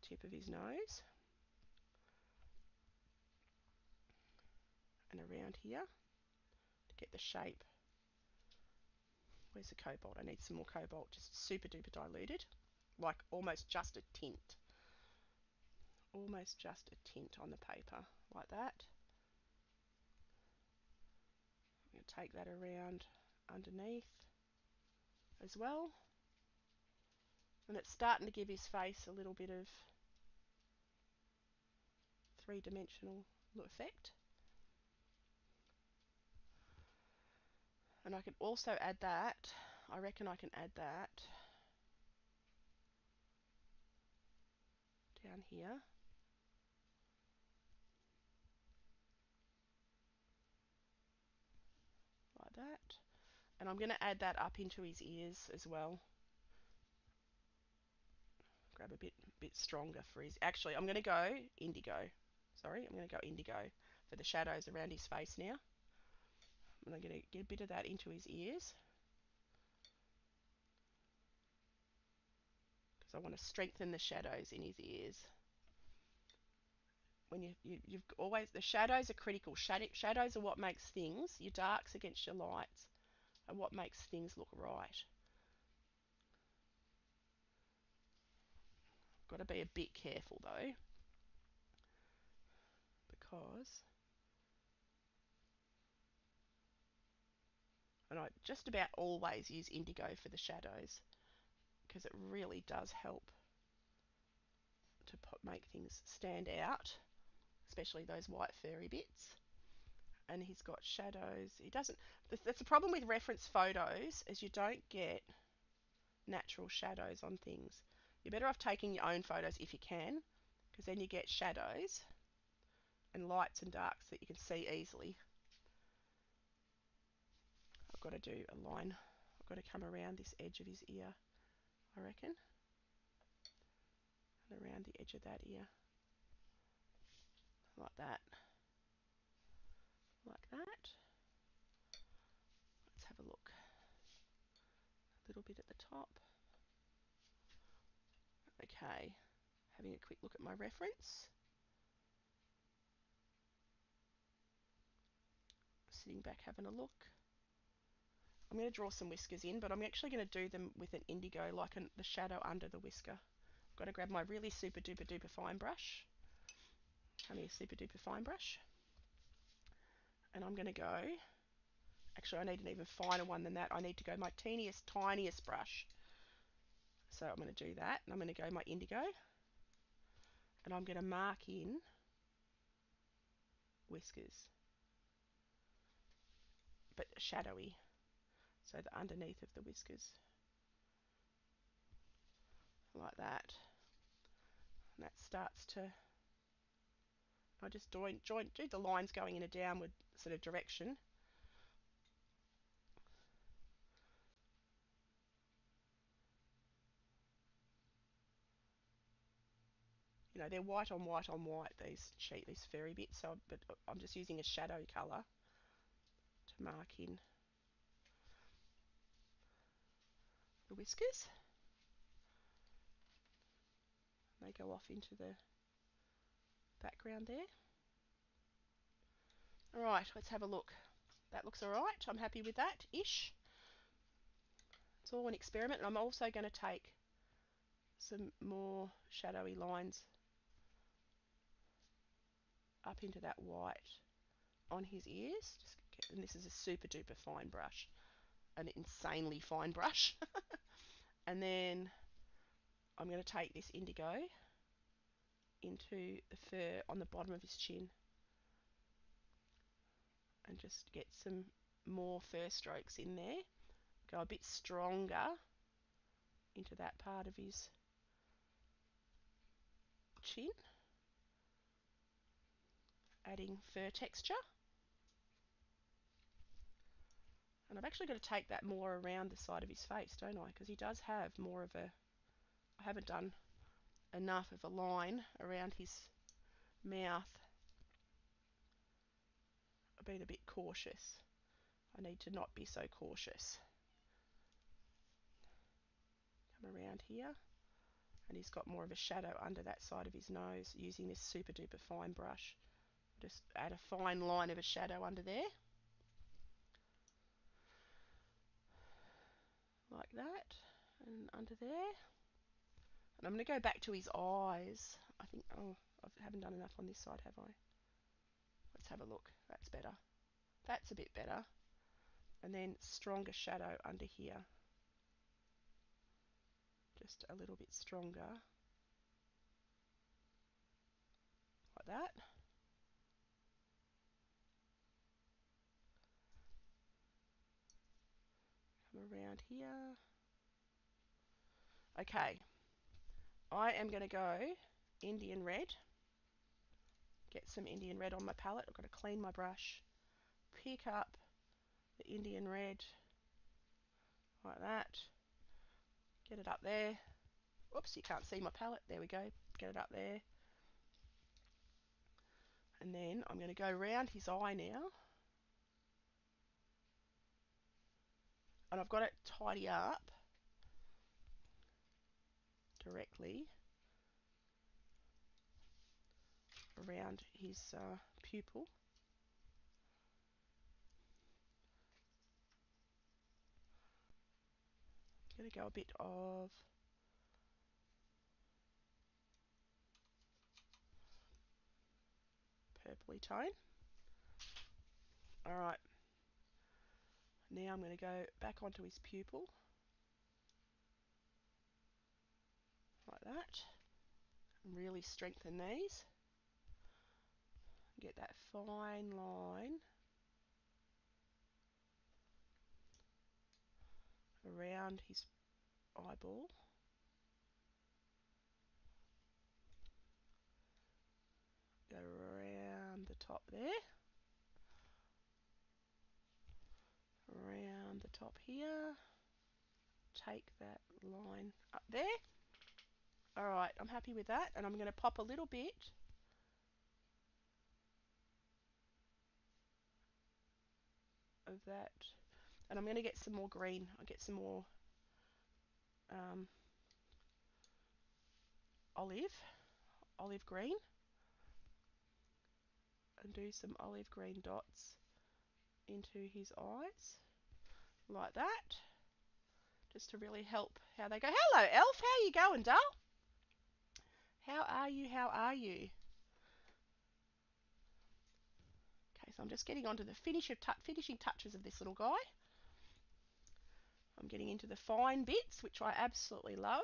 tip of his nose and around here to get the shape. Where's the cobalt? I need some more cobalt, just super duper diluted, like almost just a tint. Almost just a tint on the paper, like that. I'm going to take that around underneath as well. And it's starting to give his face a little bit of three-dimensional effect. And I can also add that, I reckon I can add that down here. Like that. And I'm going to add that up into his ears as well. Grab a bit stronger for his... Actually, I'm going to go indigo. Sorry, I'm going to go indigo for the shadows around his face now. And I'm going to get a bit of that into his ears, because I want to strengthen the shadows in his ears. When you've always... The shadows are critical. Shadows are what makes things, your darks against your lights, are what makes things look right. Got to be a bit careful though, because... And I just about always use indigo for the shadows, because it really does help to make things stand out, especially those white furry bits. And he's got shadows. He doesn't... That's the problem with reference photos, is you don't get natural shadows on things. You're better off taking your own photos if you can, because then you get shadows and lights and darks that you can see easily. I've got to do a line. I've got to come around this edge of his ear, I reckon. And around the edge of that ear. Like that. Like that. Let's have a look. A little bit at the top. Okay. Having a quick look at my reference. Sitting back having a look. I'm going to draw some whiskers in, but I'm actually going to do them with an indigo, like the shadow under the whisker. I've got to grab my really super duper duper fine brush. Honey, a super duper fine brush. And I'm going to go... Actually, I need an even finer one than that. I need to go my teeniest, tiniest brush. So I'm going to do that. And I'm going to go my indigo. And I'm going to mark in whiskers, but shadowy. So the underneath of the whiskers, like that. And that starts to, I just do the lines going in a downward sort of direction. You know, they're white on white on white, these furry bits, so, but I'm just using a shadow colour to mark in the whiskers. They go off into the background there. Alright, let's have a look. That looks alright. I'm happy with that-ish. It's all an experiment, and I'm also going to take some more shadowy lines up into that white on his ears. And this is a super duper fine brush, an insanely fine brush. And then I'm going to take this indigo into the fur on the bottom of his chin and just get some more fur strokes in there. Go a bit stronger into that part of his chin, adding fur texture. And I've actually got to take that more around the side of his face, don't I? Because he does have more of a, I haven't done enough of a line around his mouth. I've been a bit cautious. I need to not be so cautious. Come around here, and he's got more of a shadow under that side of his nose using this super duper fine brush. Just add a fine line of a shadow under there, like that, and under there. And I'm going to go back to his eyes. I think, oh, I haven't done enough on this side, have I? Let's have a look. That's better. That's a bit better. And then stronger shadow under here. Just a little bit stronger. Like that. Come around here. Okay. I am going to go Indian red. Get some Indian red on my palette. I've got to clean my brush. Pick up the Indian red. Like that. Get it up there. Oops, you can't see my palette. There we go. Get it up there. And then I'm going to go around his eye now. And I've got it tidy up directly around his pupil. I'm going to go a bit of purpley tone. Alright, now I'm going to go back onto his pupil, like that, and really strengthen these. Get that fine line around his eyeball. Go around the top there. Around the top here. Take that line up there. Alright, I'm happy with that, and I'm going to pop a little bit of that, and I'm going to get some more green. I'll get some more olive green, and do some olive green dots into his eyes, like that, just to really help how they go. Hello, Elf, how you going, doll? How are you, how are you? Okay, so I'm just getting onto the finishing touches of this little guy. I'm getting into the fine bits, which I absolutely love.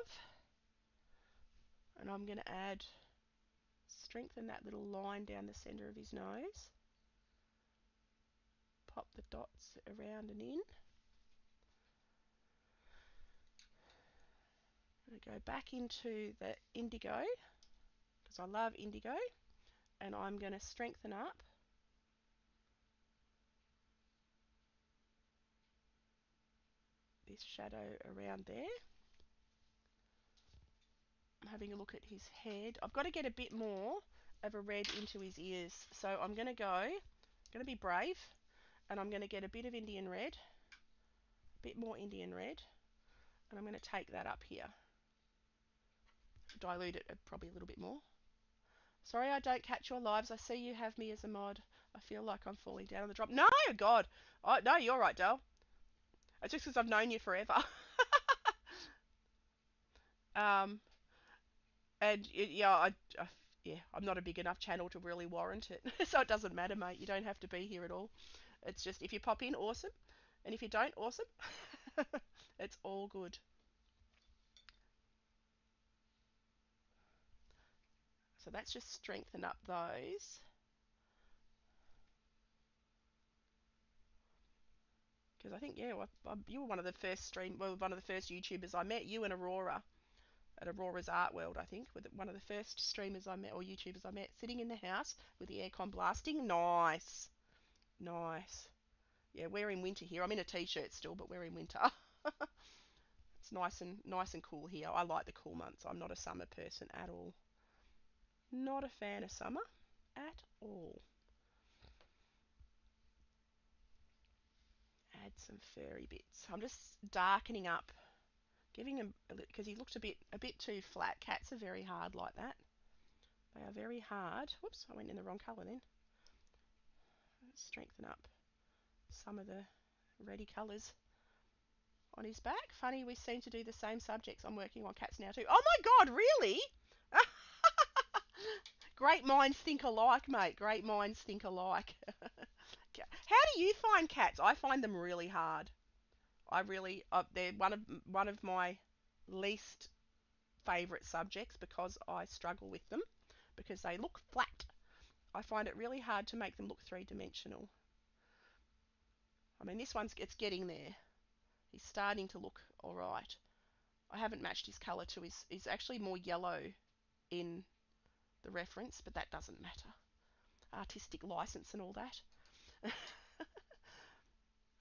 And I'm going to strengthen that little line down the centre of his nose. Pop the dots around and in. I go back into the indigo because I love indigo, and I'm going to strengthen up this shadow around there. I'm having a look at his head. I've got to get a bit more of a red into his ears, so I'm going to be brave, and I'm going to get a bit of Indian red, a bit more Indian red, and I'm going to take that up here. Dilute it probably a little bit more. Sorry I don't catch your lives. I see you have me as a mod. I feel like I'm falling down on the drop. No, God. Oh, no, you're right, Dale. It's just because I've known you forever. um, and yeah, I'm not a big enough channel to really warrant it. So it doesn't matter, mate. You don't have to be here at all. It's just if you pop in, awesome. And if you don't, awesome. It's all good. So that's just strengthen up those. Because I think, yeah, you were one of the first one of the first YouTubers I met. You and Aurora at Aurora's Art World, I think, with one of the first streamers I met or YouTubers I met, sitting in the house with the aircon blasting. Nice, nice. Yeah, we're in winter here. I'm in a t-shirt still, but we're in winter. It's nice and cool here. I like the cool months. I'm not a summer person at all. Not a fan of summer at all. Add some furry bits. I'm just darkening up, giving him because he looked a bit too flat. Cats are very hard like that. They are very hard. Whoops, I went in the wrong colour then. Strengthen up some of the reddy colours on his back. Funny, we seem to do the same subjects. I'm working on cats now too. Oh my God, really? Great minds think alike, mate. Great minds think alike. How do you find cats? I find them really hard. They're one of my least favourite subjects because I struggle with them because they look flat. I find it really hard to make them look three-dimensional. I mean, it's getting there. He's starting to look all right. I haven't matched his colour to he's actually more yellow in the reference, but that doesn't matter. Artistic license and all that.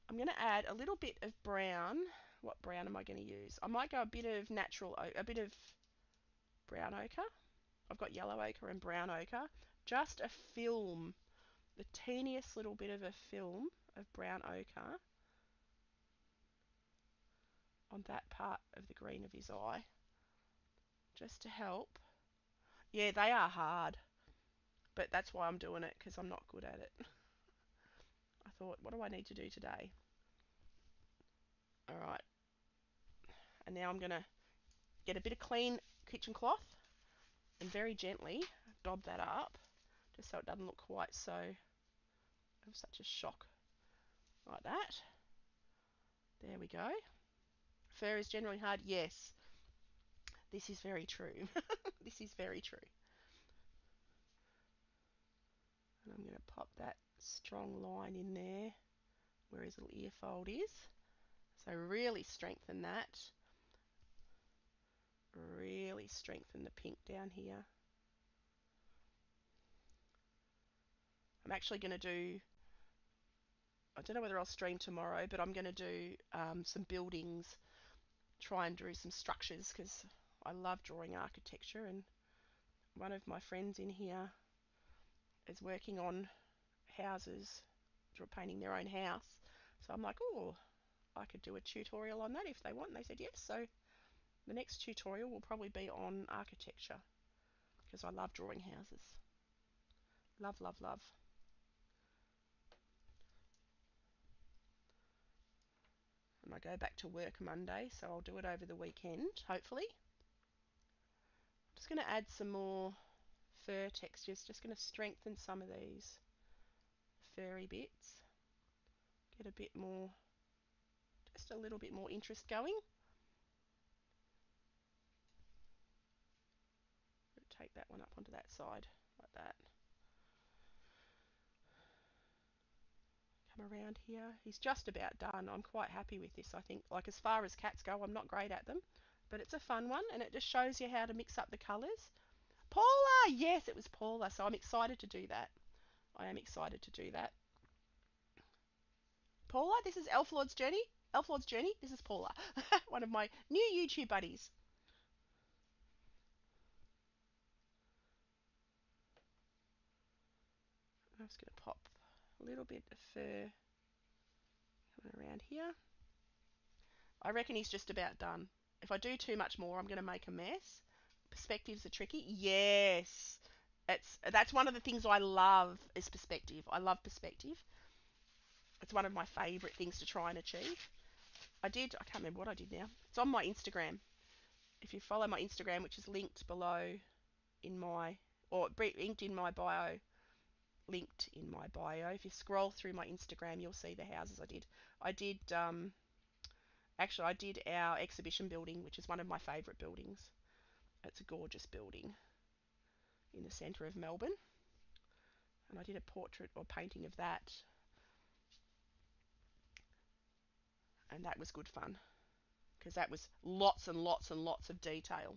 I'm going to add a little bit of brown. What brown am I going to use? I might go a bit of a bit of brown ochre. I've got yellow ochre and brown ochre. Just a film, the teeniest little bit of a film of brown ochre on that part of the green of his eye, just to help. Yeah, they are hard, but that's why I'm doing it, because I'm not good at it. I thought, what do I need to do today? All right, and now I'm going to get a bit of clean kitchen cloth and very gently dob that up, just so it doesn't look quite so of such a shock, like that. There we go. Fur is generally hard. Yes, this is very true. This is very true. And I'm going to pop that strong line in there where his little ear fold is. So really strengthen that. Really strengthen the pink down here. I'm actually going to do, I don't know whether I'll stream tomorrow, but I'm going to do some buildings, try and do some structures, because I love drawing architecture, and one of my friends in here is working on houses, painting their own house. So I'm like, oh, I could do a tutorial on that if they want. And they said yes. So the next tutorial will probably be on architecture, because I love drawing houses. Love, love, love. And I go back to work Monday, so I'll do it over the weekend, hopefully. I'm just going to add some more fur textures, just going to strengthen some of these furry bits. Get a bit more, just a little bit more interest going. Take that one up onto that side, like that. Come around here. He's just about done. I'm quite happy with this, I think. Like, as far as cats go, I'm not great at them, but it's a fun one, and it just shows you how to mix up the colours. Paula! Yes, it was Paula, so I'm excited to do that. I am excited to do that. Paula, this is Elf Lord's Journey. Elf Lord's Journey, this is Paula, one of my new YouTube buddies. I'm just going to pop a little bit of fur around here. I reckon he's just about done. If I do too much more, I'm going to make a mess. Perspectives are tricky. Yes. That's one of the things I love is perspective. I love perspective. It's one of my favourite things to try and achieve. I can't remember what I did now. It's on my Instagram. If you follow my Instagram, which is linked below in my, or linked in my bio, if you scroll through my Instagram, you'll see the houses I did. Actually, I did our exhibition building, which is one of my favourite buildings. It's a gorgeous building in the centre of Melbourne. And I did a portrait or painting of that. And that was good fun. Because that was lots and lots and lots of detail.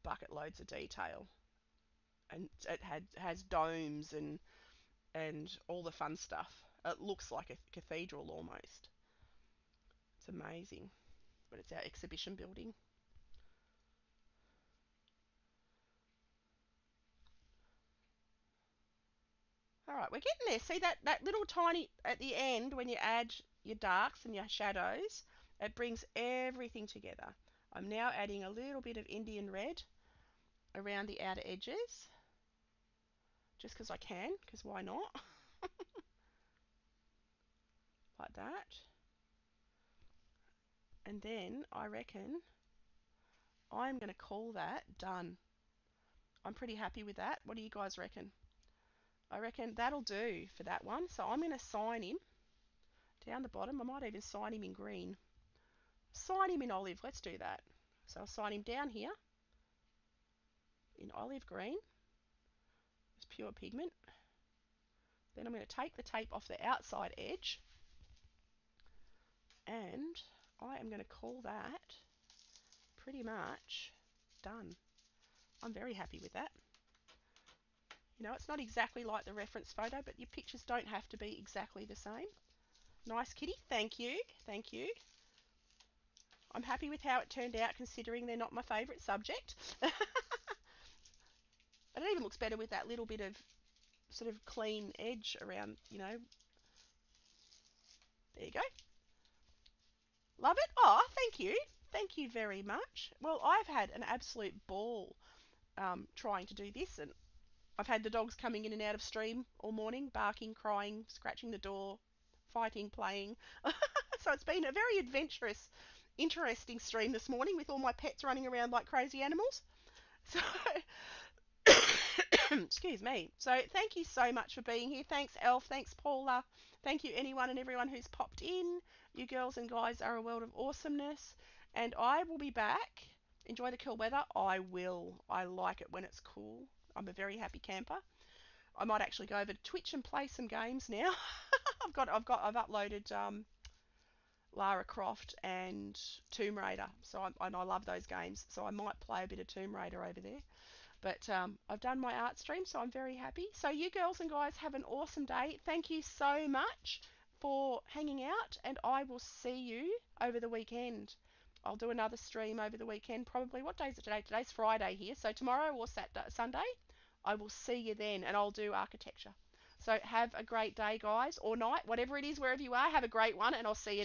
Bucket loads of detail. And it has domes and all the fun stuff. It looks like a cathedral almost. It's amazing. But it's our exhibition building. All right, we're getting there. See that little tiny at the end when you add your darks and your shadows, it brings everything together. I'm now adding a little bit of Indian red around the outer edges, just because I can, because why not? Like that. And then I reckon I'm going to call that done. I'm pretty happy with that. What do you guys reckon? I reckon that'll do for that one. So I'm going to sign him down the bottom. I might even sign him in green. Sign him in olive. Let's do that. So I'll sign him down here in olive green. It's pure pigment. Then I'm going to take the tape off the outside edge. And I am going to call that pretty much done. I'm very happy with that. You know, it's not exactly like the reference photo, but your pictures don't have to be exactly the same. Nice kitty. Thank you. Thank you. I'm happy with how it turned out considering they're not my favourite subject. And it even looks better with that little bit of sort of clean edge around, you know. There you go. Love it? Oh, thank you. Thank you very much. Well, I've had an absolute ball trying to do this, and I've had the dogs coming in and out of stream all morning, barking, crying, scratching the door, fighting, playing. So it's been a very adventurous, interesting stream this morning with all my pets running around like crazy animals. So, excuse me. So thank you so much for being here. Thanks, Elf. Thanks, Paula. Thank you, anyone and everyone who's popped in. You girls and guys are a world of awesomeness. And I will be back. Enjoy the cool weather. I will. I like it when it's cool. I'm a very happy camper. I might actually go over to Twitch and play some games now. I've uploaded Lara Croft and Tomb Raider. And I love those games. So I might play a bit of Tomb Raider over there. But I've done my art stream, so I'm very happy. So you girls and guys have an awesome day. Thank you so much for hanging out, and I will see you over the weekend. I'll do another stream over the weekend, probably. What day is it today? Today's Friday here. So tomorrow or Sunday, I will see you then, and I'll do architecture. So have a great day, guys, or night, whatever it is, wherever you are. Have a great one, and I'll see you